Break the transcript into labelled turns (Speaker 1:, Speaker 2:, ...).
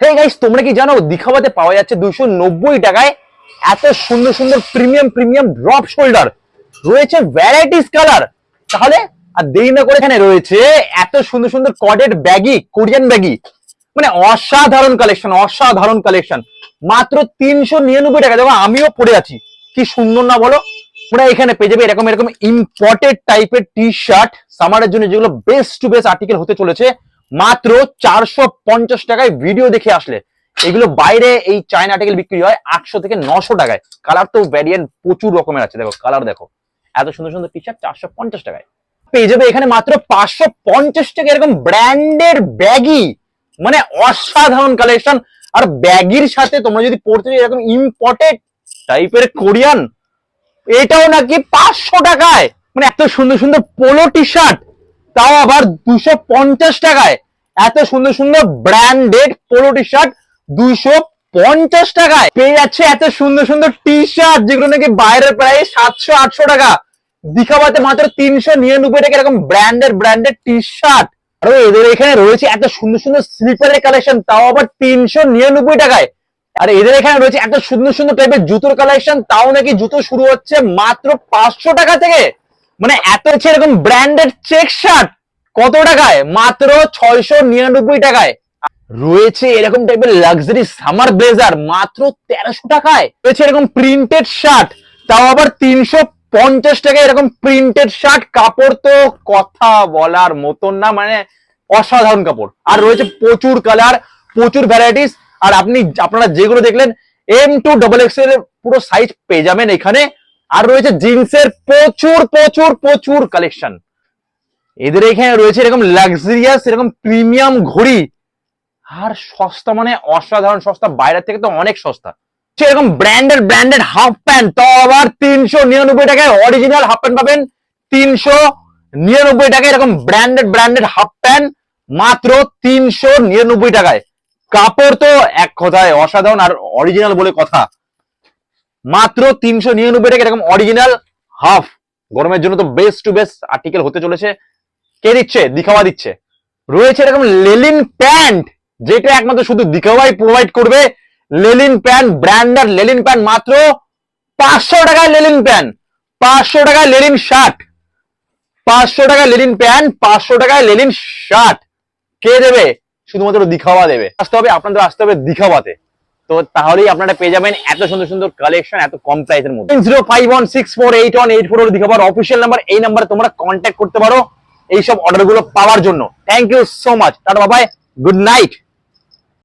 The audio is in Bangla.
Speaker 1: আরে গাইস, তোমরা কি জানো দিখাওয়াতে পাওয়া যাচ্ছে 290 টাকায় এত সুন্দর সুন্দর প্রিমিয়াম ড্রপ শোল্ডার, রয়েছে ভ্যারাইটিস কালার। তাহলে আর দেরি না করে এখানে রয়েছে এত সুন্দর সুন্দর কডেড ব্যাগি, কোরিয়ান ব্যাগি, মানে অসাধারণ কালেকশন মাত্র 399 টাকা। দেখো আমিও পরে আছি, কি সুন্দর না বলো। তোমরা এখানে পেয়ে যাবে এরকম এরকম ইম্পোর্টেড টাইপের টি শার্ট সামারের জন্য, যেগুলো বেস্ট টু বেস্ট আর্টিকেল হতে চলেছে মাত্র 450 টাকায়। ভিডিও দেখে আসলে এগুলো বাইরে এই চায়না আর্টিকেল বিক্রি হয় 800 থেকে 900 টাকায়। কালার তো ভ্যারিয়েন্ট প্রচুর রকমের আছে, দেখো কালার দেখো। এত সুন্দর সুন্দর টি শার্ট 450 টাকায় পেয়ে যাবে এখানে মাত্র 550 টাকা এরকম ব্র্যান্ডেড ব্যাগি, মানে অসাধারণ কালেকশন। আর ব্যাগির সাথে তোমরা যদি পড়তে চাও এরকম ইম্পোর্টেড টাইপের কোরিয়ান, এটাও নাকি 500 টাকায়। মানে এত সুন্দর সুন্দর পোলো টি শার্ট, তাও আবার 250 টাকায়। এত সুন্দর সুন্দর ব্র্যান্ডেড পোলো টি শার্ট 250 টাকায় পেয়ে যাচ্ছে। এত সুন্দর সুন্দর টি শার্ট যেগুলো নাকি বাইরের প্রায় 700-800 টাকা, দিখাওয়াতে মাত্র 399 টাকা এরকম ব্র্যান্ডেড টি শার্ট। আর এদের এখানে রয়েছে এত সুন্দর সুন্দর স্লিপারের কালেকশন, তাও আবার 399 টাকায়। আর এদের এখানে রয়েছে এত সুন্দর সুন্দর টাইপের জুতোর কালেকশন, তাও নাকি জুতো শুরু হচ্ছে মাত্র 500 টাকা থেকে। মানে এত হচ্ছে এরকম ব্র্যান্ডেড চেক শার্ট কত টাকায়? মাত্র 699 টাকায়। রয়েছে এরকম টাইপের লাক্সারি সামার ব্লেজার মাত্র 1300 টাকায়। রয়েছে এরকম প্রিন্টেড শার্ট, তাও আবার 350 টাকায়। এরকম প্রিন্টেড শার্ট, কাপড় তো কথা বলার মতন না, মানে অসাধারণ কাপড়। আর রয়েছে প্রচুর কালার, প্রচুর ভ্যারাইটিস। আর আপনারা যেগুলো দেখলেন M2XXL এর পুরো সাইজ পেয়ে যাবেন এখানে। আর রয়েছে জিন্সের প্রচুর কালেকশন। এদের এখানে রয়েছে এরকম লাক্সারিয়াস এরকম প্রিমিয়াম ঘড়ি, আর সস্তা মানে অসাধারণ সস্তা, বাইরের থেকে তো অনেক সস্তা। এরকম ব্র্যান্ডেড হাফ প্যান্ট, তো আবার 399 টাকায়। অরিজিনাল হাফ প্যান্ট পাবেন 399 টাকায়। এরকম ব্র্যান্ডেড হাফ প্যান্ট মাত্র 399 টাকায়। কাপড় তো এক কথায় অসাধারণ, আর অরিজিনাল বলে কথা। মাত্র 399 টাকা এরকম অরিজিনাল হাফ। গরমের জন্য তো বেস্ট টু বেস্ট আর্টিকেল হতে চলেছে। কে দিচ্ছে? দিখাওয়া দিচ্ছে। রয়েছে এরকম লেলিন প্যান্ট, যেটা একমাত্র শুধু দিখাওয়াই প্রোভাইড করবে। Lenin pant, branded Lenin pant মাত্র 500 টাকায়। লেলিন প্যান্ট 500 টাকায়। লেলিন শার্ট 500 টাকায়। লেলিন প্যান্ট 500 টাকায়। লেলিন শার্ট কে দেবে? শুধুমাত্র দিখাওয়া দেবে। আপনাদের আসতে হবে দিখাওয়াতে, তো তাহলেই আপনারা পেয়ে যাবেন এত সুন্দর সুন্দর কালেকশন এত কম প্রাইসের মধ্যে। 0516481844 দিখাবার অফিসিয়াল নাম্বার, এই নাম্বারে তোমরা কন্ট্যাক্ট করতে পারো এইসব অর্ডার গুলো পাওয়ার জন্য। Thank you so much. Tata bye, good night.